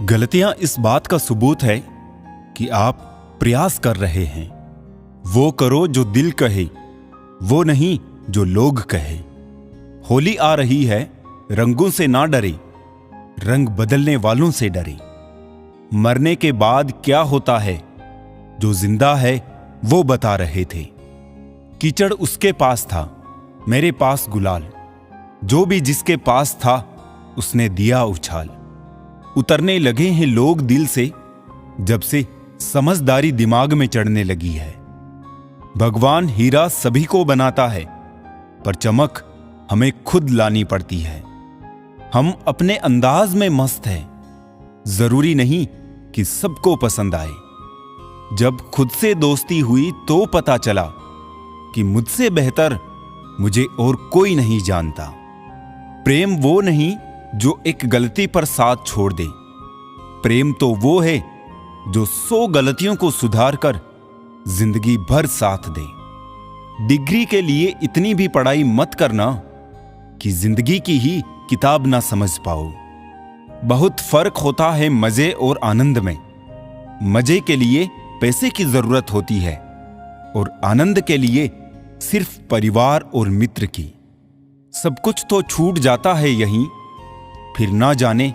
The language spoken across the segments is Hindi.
गलतियां इस बात का सबूत है कि आप प्रयास कर रहे हैं। वो करो जो दिल कहे, वो नहीं जो लोग कहे। होली आ रही है, रंगों से ना डरे, रंग बदलने वालों से डरे। मरने के बाद क्या होता है, जो जिंदा है वो बता रहे थे। कीचड़ उसके पास था, मेरे पास गुलाल। जो भी जिसके पास था उसने दिया उछाल। उतरने लगे हैं लोग दिल से, जब से समझदारी दिमाग में चढ़ने लगी है। भगवान हीरा सभी को बनाता है, पर चमक हमें खुद लानी पड़ती है। हम अपने अंदाज में मस्त हैं, जरूरी नहीं कि सबको पसंद आए। जब खुद से दोस्ती हुई तो पता चला कि मुझसे बेहतर मुझे और कोई नहीं जानता। प्रेम वो नहीं जो एक गलती पर साथ छोड़ दे। प्रेम तो वो है जो 100 गलतियों को सुधार कर जिंदगी भर साथ दे। डिग्री के लिए इतनी भी पढ़ाई मत करना कि जिंदगी की ही किताब ना समझ पाओ। बहुत फर्क होता है मजे और आनंद में। मजे के लिए पैसे की जरूरत होती है और आनंद के लिए सिर्फ परिवार और मित्र की। सब कुछ तो छूट जाता है यहीं, फिर ना जाने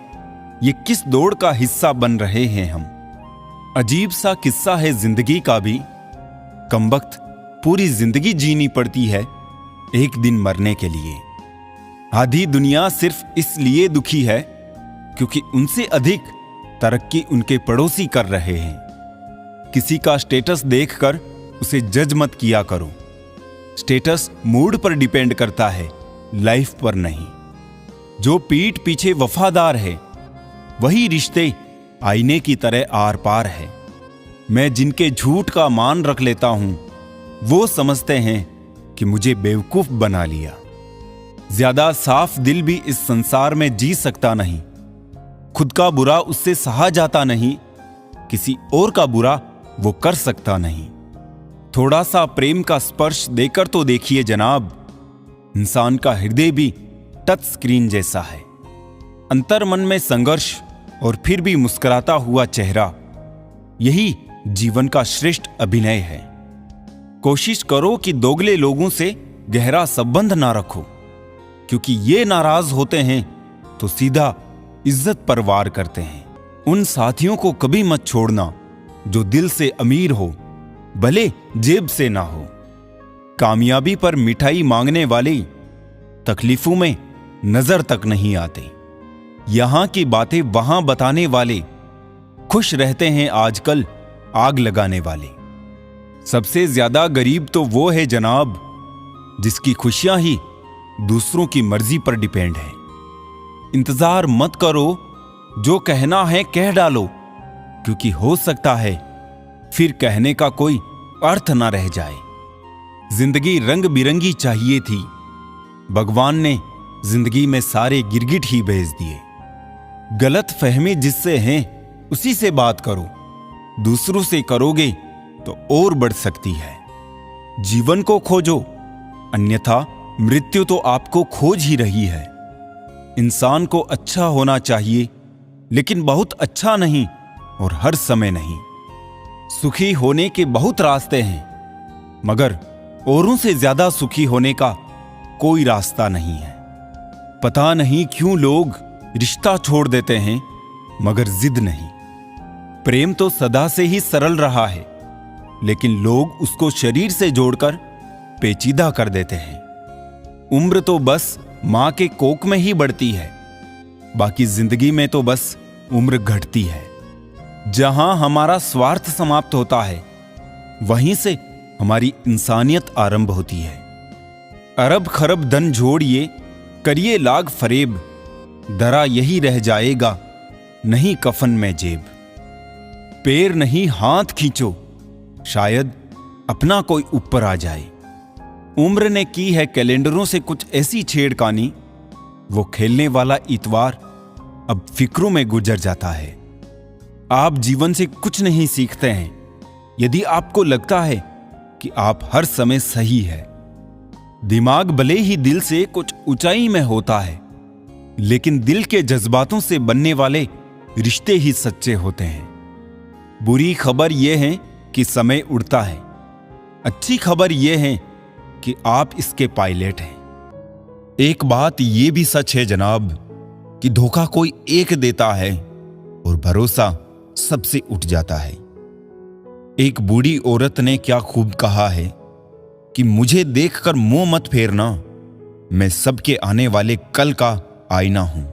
ये किस दौड़ का हिस्सा बन रहे हैं हम। अजीब सा किस्सा है जिंदगी का भी। कमबख्त पूरी जिंदगी जीनी पड़ती है एक दिन मरने के लिए। आधी दुनिया सिर्फ इसलिए दुखी है क्योंकि उनसे अधिक तरक्की उनके पड़ोसी कर रहे हैं। किसी का स्टेटस देखकर उसे जज मत किया करो। स्टेटस मूड पर डिपेंड करता है, लाइफ पर नहीं। जो पीठ पीछे वफादार है वही रिश्ते आईने की तरह आर पार है। मैं जिनके झूठ का मान रख लेता हूं वो समझते हैं कि मुझे बेवकूफ बना लिया। ज्यादा साफ दिल भी इस संसार में जी सकता नहीं। खुद का बुरा उससे सहा जाता नहीं, किसी और का बुरा वो कर सकता नहीं। थोड़ा सा प्रेम का स्पर्श देकर तो देखिए जनाब, इंसान का हृदय भी टच स्क्रीन जैसा है। अंतर मन में संघर्ष और फिर भी मुस्कुराता हुआ चेहरा, यही जीवन का श्रेष्ठ अभिनय है। कोशिश करो कि दोगले लोगों से गहरा संबंध ना रखो, क्योंकि ये नाराज होते हैं तो सीधा इज्जत पर वार करते हैं। उन साथियों को कभी मत छोड़ना जो दिल से अमीर हो, भले जेब से ना हो। कामयाबी पर मिठाई मांगने वाले तकलीफों में नजर तक नहीं आते। यहां की बातें वहां बताने वाले खुश रहते हैं आजकल आग लगाने वाले। सबसे ज्यादा गरीब तो वो है जनाब जिसकी खुशियां ही दूसरों की मर्जी पर डिपेंड है। इंतजार मत करो, जो कहना है कह डालो, क्योंकि हो सकता है फिर कहने का कोई अर्थ ना रह जाए। जिंदगी रंग बिरंगी चाहिए थी, भगवान ने जिंदगी में सारे गिरगिट ही भेज दिए। गलत फहमी जिससे है उसी से बात करो, दूसरों से करोगे तो और बढ़ सकती है। जीवन को खोजो, अन्यथा मृत्यु तो आपको खोज ही रही है। इंसान को अच्छा होना चाहिए, लेकिन बहुत अच्छा नहीं और हर समय नहीं। सुखी होने के बहुत रास्ते हैं, मगर औरों से ज्यादा सुखी होने का कोई रास्ता नहीं है। पता नहीं क्यों लोग रिश्ता छोड़ देते हैं, मगर जिद नहीं। प्रेम तो सदा से ही सरल रहा है, लेकिन लोग उसको शरीर से जोड़कर पेचीदा कर देते हैं। उम्र तो बस मां के कोख में ही बढ़ती है, बाकी जिंदगी में तो बस उम्र घटती है। जहां हमारा स्वार्थ समाप्त होता है, वहीं से हमारी इंसानियत आरंभ होती है। अरब खरब धन जोड़िए, करिए लाग फरेब, दरा यही रह जाएगा नहीं कफन में जेब। पैर नहीं हाथ खींचो, शायद अपना कोई ऊपर आ जाए। उम्र ने की है कैलेंडरों से कुछ ऐसी छेड़खानी, वो खेलने वाला इतवार अब फिक्रों में गुजर जाता है। आप जीवन से कुछ नहीं सीखते हैं यदि आपको लगता है कि आप हर समय सही है। दिमाग भले ही दिल से कुछ ऊंचाई में होता है, लेकिन दिल के जज्बातों से बनने वाले रिश्ते ही सच्चे होते हैं। बुरी खबर यह है कि समय उड़ता है। अच्छी खबर यह है कि आप इसके पायलट हैं। एक बात यह भी सच है जनाब कि धोखा कोई एक देता है और भरोसा सबसे उठ जाता है। एक बूढ़ी औरत ने क्या खूब कहा है कि मुझे देखकर मुंह मत फेरना, मैं सबके आने वाले कल का आईना हूं।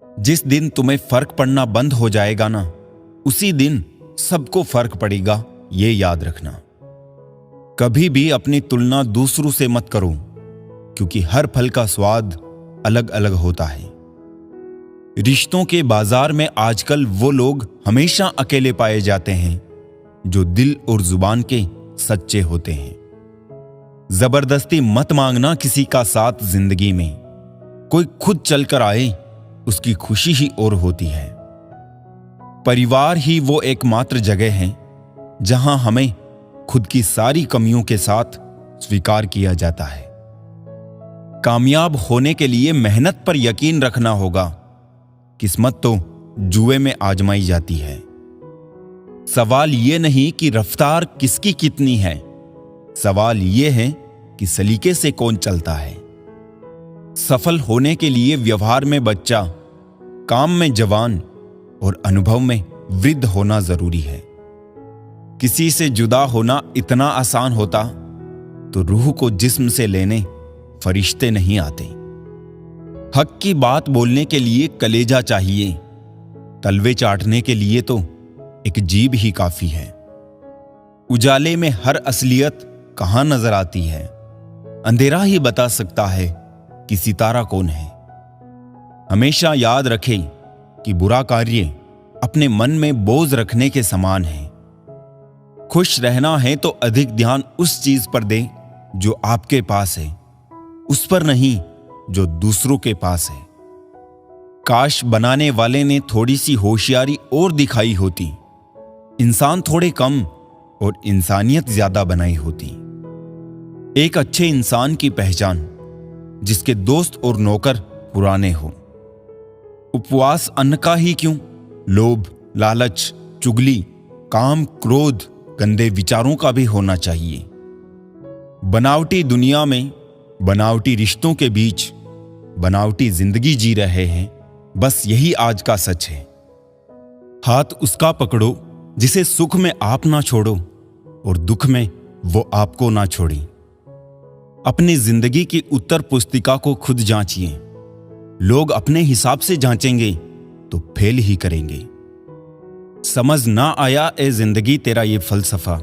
जिस दिन तुम्हें फर्क पड़ना बंद हो जाएगा ना, उसी दिन सबको फर्क पड़ेगा, ये याद रखना। कभी भी अपनी तुलना दूसरों से मत करो, क्योंकि हर फल का स्वाद अलग अलग होता है। रिश्तों के बाजार में आजकल वो लोग हमेशा अकेले पाए जाते हैं जो दिल और जुबान के सच्चे होते हैं। जबरदस्ती मत मांगना किसी का साथ जिंदगी में। कोई खुद चलकर आए, उसकी खुशी ही और होती है। परिवार ही वो एकमात्र जगह है जहां हमें खुद की सारी कमियों के साथ स्वीकार किया जाता है। कामयाब होने के लिए मेहनत पर यकीन रखना होगा। किस्मत तो जुए में आजमाई जाती है। सवाल यह नहीं कि रफ्तार किसकी कितनी है, सवाल यह है कि सलीके से कौन चलता है। सफल होने के लिए व्यवहार में बच्चा, काम में जवान और अनुभव में वृद्ध होना जरूरी है। किसी से जुदा होना इतना आसान होता तो रूह को जिस्म से लेने फरिश्ते नहीं आते। हक की बात बोलने के लिए कलेजा चाहिए, तलवे चाटने के लिए तो एक जीभ ही काफी है। उजाले में हर असलियत कहां नजर आती है, अंधेरा ही बता सकता है कि सितारा कौन है। हमेशा याद रखें कि बुरा कार्य अपने मन में बोझ रखने के समान है। खुश रहना है तो अधिक ध्यान उस चीज पर दें जो आपके पास है, उस पर नहीं जो दूसरों के पास है। काश बनाने वाले ने थोड़ी सी होशियारी और दिखाई होती, इंसान थोड़े कम और इंसानियत ज्यादा बनाई होती। एक अच्छे इंसान की पहचान जिसके दोस्त और नौकर पुराने हो। उपवास अन्न का ही क्यों, लोभ, लालच, चुगली, काम, क्रोध, गंदे विचारों का भी होना चाहिए। बनावटी दुनिया में, बनावटी रिश्तों के बीच बनावटी जिंदगी जी रहे हैं, बस यही आज का सच है। हाथ उसका पकड़ो जिसे सुख में आप ना छोड़ो और दुख में वो आपको ना छोड़े। अपनी जिंदगी की उत्तर पुस्तिका को खुद जांचिए। लोग अपने हिसाब से जांचेंगे तो फेल ही करेंगे। समझ ना आया ए जिंदगी तेरा ये फलसफा।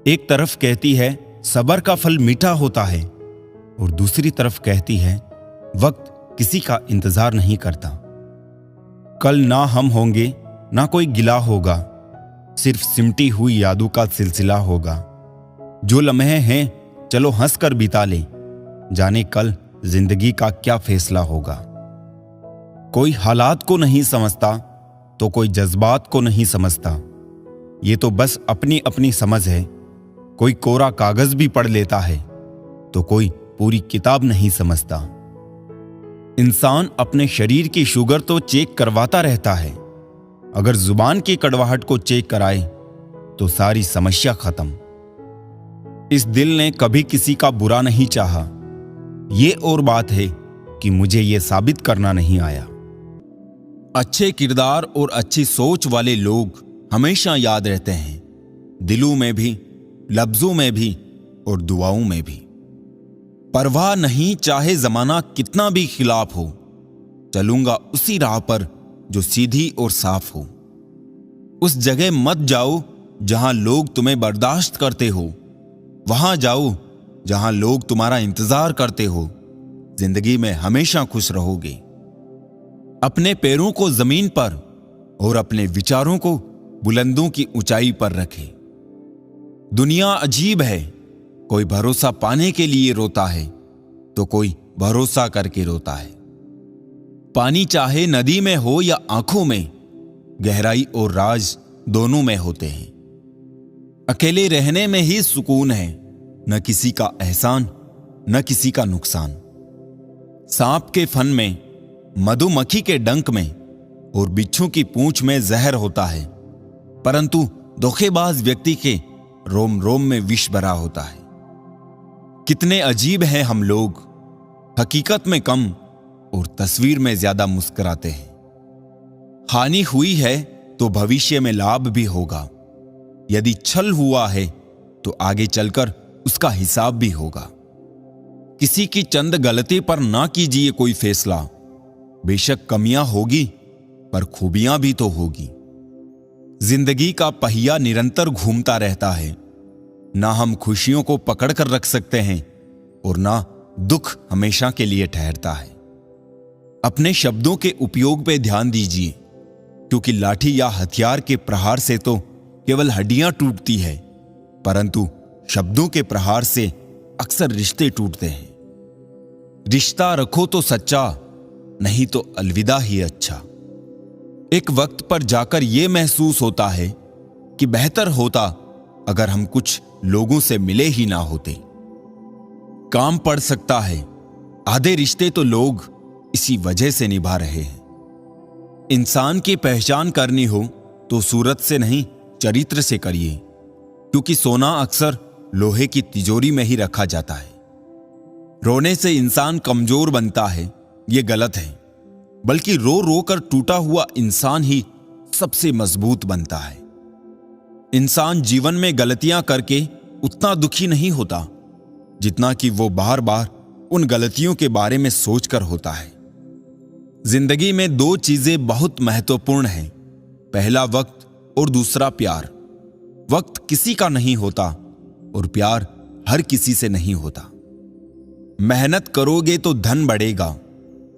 एक तरफ कहती है सबर का फल मीठा होता है और दूसरी तरफ कहती है वक्त किसी का इंतजार नहीं करता। कल ना हम होंगे, ना कोई गिला होगा, सिर्फ सिमटी हुई यादों का सिलसिला होगा। जो लम्हे हैं चलो हंसकर बिता ले, जाने कल जिंदगी का क्या फैसला होगा। कोई हालात को नहीं समझता तो कोई जज्बात को नहीं समझता। ये तो बस अपनी अपनी समझ है। कोई कोरा कागज भी पढ़ लेता है तो कोई पूरी किताब नहीं समझता। इंसान अपने शरीर की शुगर तो चेक करवाता रहता है, अगर जुबान की कड़वाहट को चेक कराए तो सारी समस्या खत्म। इस दिल ने कभी किसी का बुरा नहीं चाहा, ये और बात है कि मुझे ये साबित करना नहीं आया। अच्छे किरदार और अच्छी सोच वाले लोग हमेशा याद रहते हैं, दिलों में भी, लफ्जों में भी और दुआओं में भी। परवाह नहीं चाहे जमाना कितना भी खिलाफ हो, चलूंगा उसी राह पर जो सीधी और साफ हो। उस जगह मत जाओ जहां लोग तुम्हें बर्दाश्त करते हो, वहां जाओ जहां लोग तुम्हारा इंतजार करते हो। जिंदगी में हमेशा खुश रहोगे। अपने पैरों को जमीन पर और अपने विचारों को बुलंदों की ऊंचाई पर रखें। दुनिया अजीब है, कोई भरोसा पाने के लिए रोता है तो कोई भरोसा करके रोता है। पानी चाहे नदी में हो या आंखों में, गहराई और राज दोनों में होते हैं। अकेले रहने में ही सुकून है, न किसी का एहसान न किसी का नुकसान। सांप के फन में, मधुमक्खी के डंक में, और बिच्छू की पूंछ में जहर होता है, परंतु धोखेबाज व्यक्ति के रोम रोम में विष भरा होता है। कितने अजीब हैं हम लोग, हकीकत में कम और तस्वीर में ज्यादा मुस्कुराते हैं। हानि हुई है तो भविष्य में लाभ भी होगा। यदि छल हुआ है तो आगे चलकर उसका हिसाब भी होगा। किसी की चंद गलती पर ना कीजिए कोई फैसला। बेशक कमियां होगी पर खूबियां भी तो होगी। जिंदगी का पहिया निरंतर घूमता रहता है। ना हम खुशियों को पकड़ कर रख सकते हैं और ना दुख हमेशा के लिए ठहरता है। अपने शब्दों के उपयोग पे ध्यान दीजिए, क्योंकि लाठी या हथियार के प्रहार से तो केवल हड्डियां टूटती है, परंतु शब्दों के प्रहार से अक्सर रिश्ते टूटते हैं। रिश्ता रखो तो सच्चा, नहीं तो अलविदा ही अच्छा। एक वक्त पर जाकर यह महसूस होता है कि बेहतर होता अगर हम कुछ लोगों से मिले ही ना होते। काम पड़ सकता है, आधे रिश्ते तो लोग इसी वजह से निभा रहे हैं। इंसान की पहचान करनी हो तो सूरत से नहीं, चरित्र से करिए, क्योंकि सोना अक्सर लोहे की तिजोरी में ही रखा जाता है। रोने से इंसान कमजोर बनता है, यह गलत है, बल्कि रो रो कर टूटा हुआ इंसान ही सबसे मजबूत बनता है। इंसान जीवन में गलतियां करके उतना दुखी नहीं होता जितना कि वो बार बार उन गलतियों के बारे में सोचकर होता है। जिंदगी में दो चीजें बहुत महत्वपूर्ण हैं, पहला वक्त और दूसरा प्यार। वक्त किसी का नहीं होता और प्यार हर किसी से नहीं होता। मेहनत करोगे तो धन बढ़ेगा,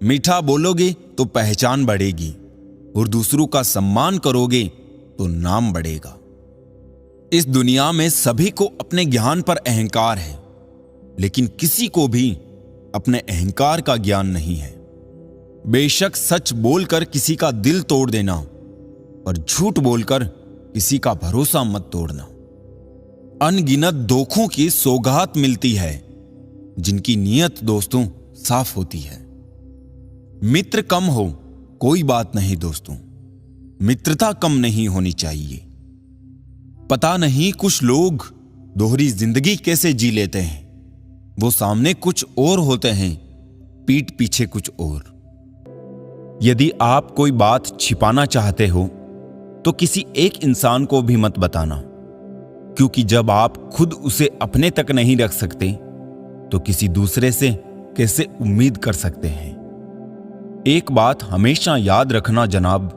मीठा बोलोगे तो पहचान बढ़ेगी और दूसरों का सम्मान करोगे तो नाम बढ़ेगा। इस दुनिया में सभी को अपने ज्ञान पर अहंकार है, लेकिन किसी को भी अपने अहंकार का ज्ञान नहीं है। बेशक सच बोलकर किसी का दिल तोड़ देना, पर झूठ बोलकर किसी का भरोसा मत तोड़ना। अनगिनत धोखों की सौगात मिलती है, जिनकी नीयत दोस्तों साफ होती है। मित्र कम हो कोई बात नहीं दोस्तों, मित्रता कम नहीं होनी चाहिए। पता नहीं कुछ लोग दोहरी जिंदगी कैसे जी लेते हैं। वो सामने कुछ और होते हैं, पीठ पीछे कुछ और। यदि आप कोई बात छिपाना चाहते हो तो किसी एक इंसान को भी मत बताना, क्योंकि जब आप खुद उसे अपने तक नहीं रख सकते तो किसी दूसरे से कैसे उम्मीद कर सकते हैं। एक बात हमेशा याद रखना जनाब,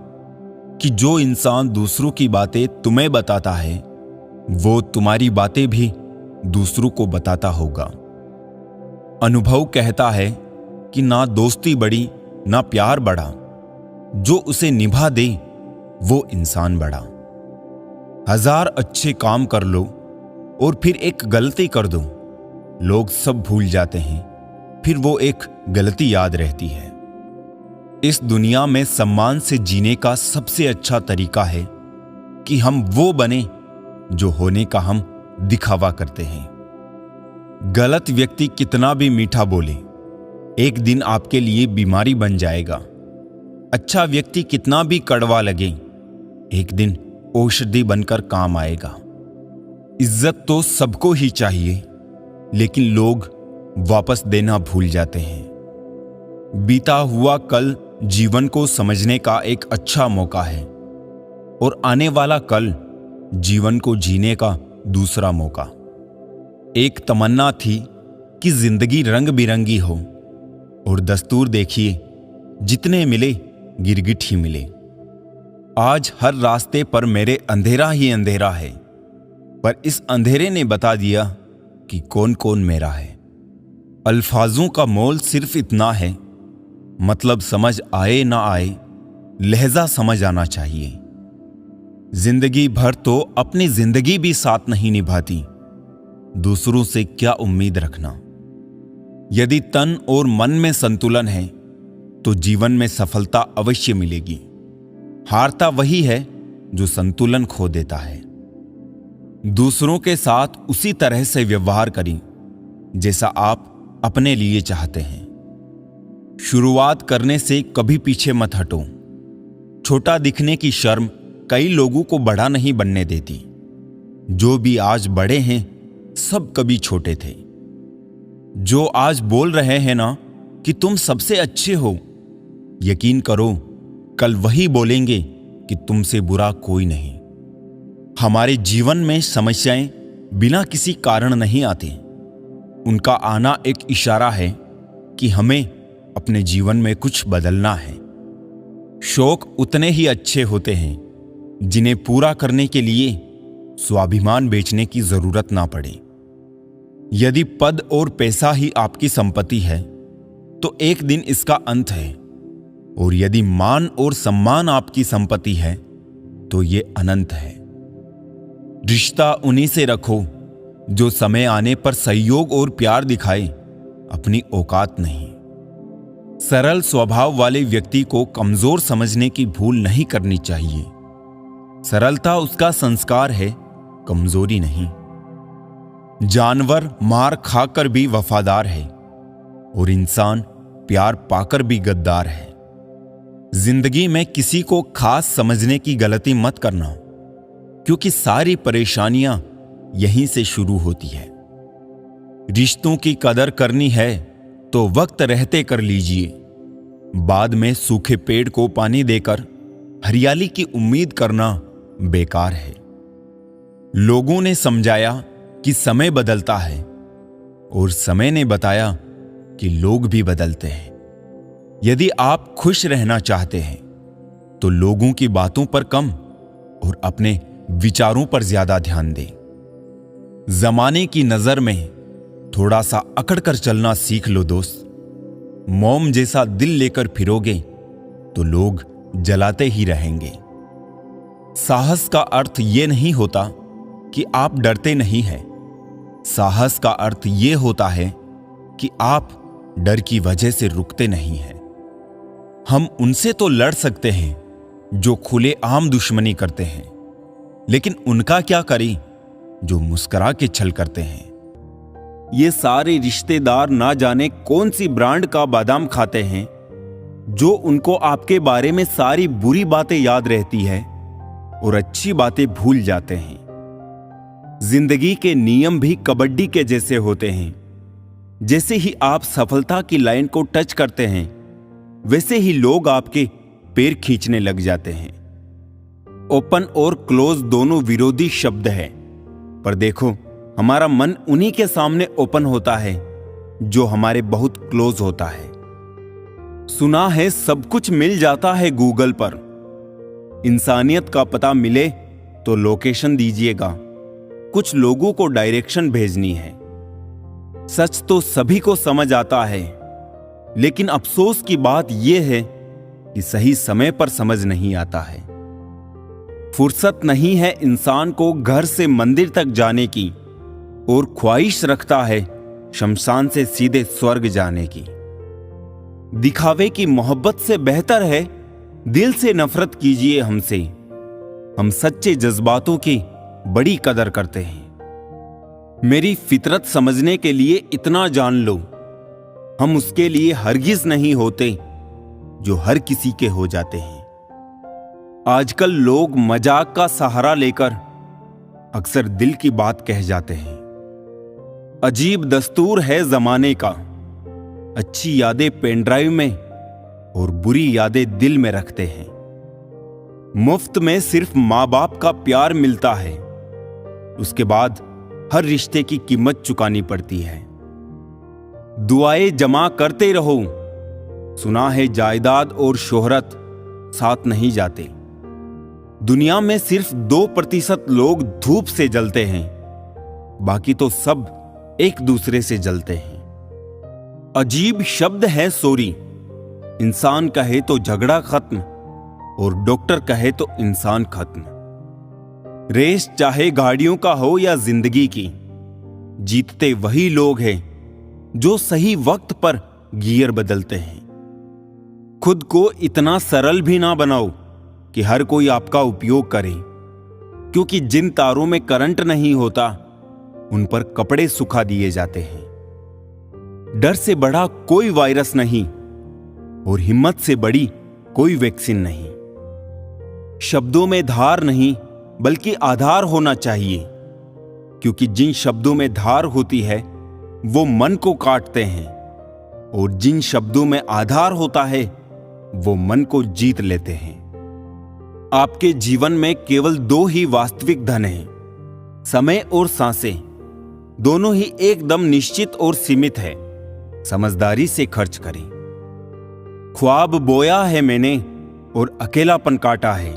कि जो इंसान दूसरों की बातें तुम्हें बताता है वो तुम्हारी बातें भी दूसरों को बताता होगा। अनुभव कहता है कि ना दोस्ती बड़ी ना प्यार बढ़ा, जो उसे निभा दे वो इंसान बड़ा। 1000 अच्छे काम कर लो और फिर एक गलती कर दो, लोग सब भूल जाते हैं, फिर वो एक गलती याद रहती है। इस दुनिया में सम्मान से जीने का सबसे अच्छा तरीका है कि हम वो बने जो होने का हम दिखावा करते हैं। गलत व्यक्ति कितना भी मीठा बोले, एक दिन आपके लिए बीमारी बन जाएगा। अच्छा व्यक्ति कितना भी कड़वा लगे, एक दिन औषधि बनकर काम आएगा। इज्जत तो सबको ही चाहिए, लेकिन लोग वापस देना भूल जाते हैं। बीता हुआ कल जीवन को समझने का एक अच्छा मौका है और आने वाला कल जीवन को जीने का दूसरा मौका। एक तमन्ना थी कि जिंदगी रंग बिरंगी हो, और दस्तूर देखिए जितने मिले गिरगिट ही मिले। आज हर रास्ते पर मेरे अंधेरा ही अंधेरा है, पर इस अंधेरे ने बता दिया कि कौन कौन मेरा है। अल्फाजों का मोल सिर्फ इतना है, मतलब समझ आए ना आए, लहजा समझ आना चाहिए। जिंदगी भर तो अपनी जिंदगी भी साथ नहीं निभाती, दूसरों से क्या उम्मीद रखना। यदि तन और मन में संतुलन है तो जीवन में सफलता अवश्य मिलेगी। हारता वही है जो संतुलन खो देता है। दूसरों के साथ उसी तरह से व्यवहार करें जैसा आप अपने लिए चाहते हैं। शुरुआत करने से कभी पीछे मत हटो। छोटा दिखने की शर्म कई लोगों को बड़ा नहीं बनने देती। जो भी आज बड़े हैं सब कभी छोटे थे। जो आज बोल रहे हैं ना कि तुम सबसे अच्छे हो, यकीन करो कल वही बोलेंगे कि तुमसे बुरा कोई नहीं। हमारे जीवन में समस्याएं बिना किसी कारण नहीं आती। उनका आना एक इशारा है कि हमें अपने जीवन में कुछ बदलना है। शौक उतने ही अच्छे होते हैं जिन्हें पूरा करने के लिए स्वाभिमान बेचने की जरूरत ना पड़े। यदि पद और पैसा ही आपकी संपत्ति है तो एक दिन इसका अंत है, और यदि मान और सम्मान आपकी संपत्ति है तो ये अनंत है। रिश्ता उन्हीं से रखो जो समय आने पर सहयोग और प्यार दिखाए, अपनी औकात नहीं। सरल स्वभाव वाले व्यक्ति को कमजोर समझने की भूल नहीं करनी चाहिए। सरलता उसका संस्कार है, कमजोरी नहीं। जानवर मार खाकर भी वफादार है और इंसान प्यार पाकर भी गद्दार है। जिंदगी में किसी को खास समझने की गलती मत करना, क्योंकि सारी परेशानियां यहीं से शुरू होती है। रिश्तों की कदर करनी है तो वक्त रहते कर लीजिए। बाद में सूखे पेड़ को पानी देकर हरियाली की उम्मीद करना बेकार है। लोगों ने समझाया कि समय बदलता है, और समय ने बताया कि लोग भी बदलते हैं। यदि आप खुश रहना चाहते हैं तो लोगों की बातों पर कम और अपने विचारों पर ज्यादा ध्यान दें। जमाने की नजर में थोड़ा सा अकड़ कर चलना सीख लो दोस्त। मोम जैसा दिल लेकर फिरोगे तो लोग जलाते ही रहेंगे। साहस का अर्थ यह नहीं होता कि आप डरते नहीं हैं। साहस का अर्थ यह होता है कि आप डर की वजह से रुकते नहीं हैं। हम उनसे तो लड़ सकते हैं जो खुलेआम दुश्मनी करते हैं, लेकिन उनका क्या करें जो मुस्कुरा के छल करते हैं। ये सारे रिश्तेदार ना जाने कौन सी ब्रांड का बादाम खाते हैं, जो उनको आपके बारे में सारी बुरी बातें याद रहती है और अच्छी बातें भूल जाते हैं। जिंदगी के नियम भी कबड्डी के जैसे होते हैं। जैसे ही आप सफलता की लाइन को टच करते हैं, वैसे ही लोग आपके पैर खींचने लग जाते हैं। ओपन और क्लोज दोनों विरोधी शब्द हैं, पर देखो हमारा मन उन्हीं के सामने ओपन होता है जो हमारे बहुत क्लोज होता है। सुना है सब कुछ मिल जाता है गूगल पर। इंसानियत का पता मिले तो लोकेशन दीजिएगा। कुछ लोगों को डायरेक्शन भेजनी है। सच तो सभी को समझ आता है, लेकिन अफसोस की बात यह है कि सही समय पर समझ नहीं आता है। फुर्सत नहीं है इंसान को घर से मंदिर तक जाने की, और ख्वाहिश रखता है शमशान से सीधे स्वर्ग जाने की। दिखावे की मोहब्बत से बेहतर है दिल से नफरत कीजिए हमसे। हम सच्चे जज्बातों की बड़ी कदर करते हैं। मेरी फितरत समझने के लिए इतना जान लो, हम उसके लिए हरगिज नहीं होते जो हर किसी के हो जाते हैं। आजकल लोग मजाक का सहारा लेकर अक्सर दिल की बात कह जाते हैं। अजीब दस्तूर है जमाने का। अच्छी यादें पेनड्राइव में और बुरी यादें दिल में रखते हैं। मुफ्त में सिर्फ माँ बाप का प्यार मिलता है, उसके बाद हर रिश्ते की कीमत चुकानी पड़ती है। दुआएं जमा करते रहो। सुना है जायदाद और शोहरत साथ नहीं जाते। दुनिया में सिर्फ 2% लोग धूप से जलते हैं, बाकी तो सब एक दूसरे से जलते हैं। अजीब शब्द है सॉरी। इंसान कहे तो झगड़ा खत्म और डॉक्टर कहे तो इंसान खत्म। रेस चाहे गाड़ियों का हो या जिंदगी की, जीतते वही लोग हैं जो सही वक्त पर गियर बदलते हैं। खुद को इतना सरल भी ना बनाओ कि हर कोई आपका उपयोग करे, क्योंकि जिन तारों में करंट नहीं होता उन पर कपड़े सुखा दिए जाते हैं। डर से बड़ा कोई वायरस नहीं और हिम्मत से बड़ी कोई वैक्सीन नहीं। शब्दों में धार नहीं बल्कि आधार होना चाहिए, क्योंकि जिन शब्दों में धार होती है वो मन को काटते हैं, और जिन शब्दों में आधार होता है वो मन को जीत लेते हैं। आपके जीवन में केवल 2 ही वास्तविक धन हैं, समय और सांसें। दोनों ही एकदम निश्चित और सीमित है। समझदारी से खर्च करें। ख्वाब बोया है मैंने और अकेलापन काटा है।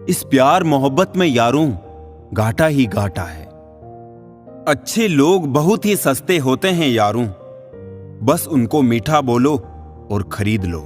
इस प्यार मोहब्बत में यारों घाटा ही घाटा है। अच्छे लोग बहुत ही सस्ते होते हैं यारों, बस उनको मीठा बोलो और खरीद लो।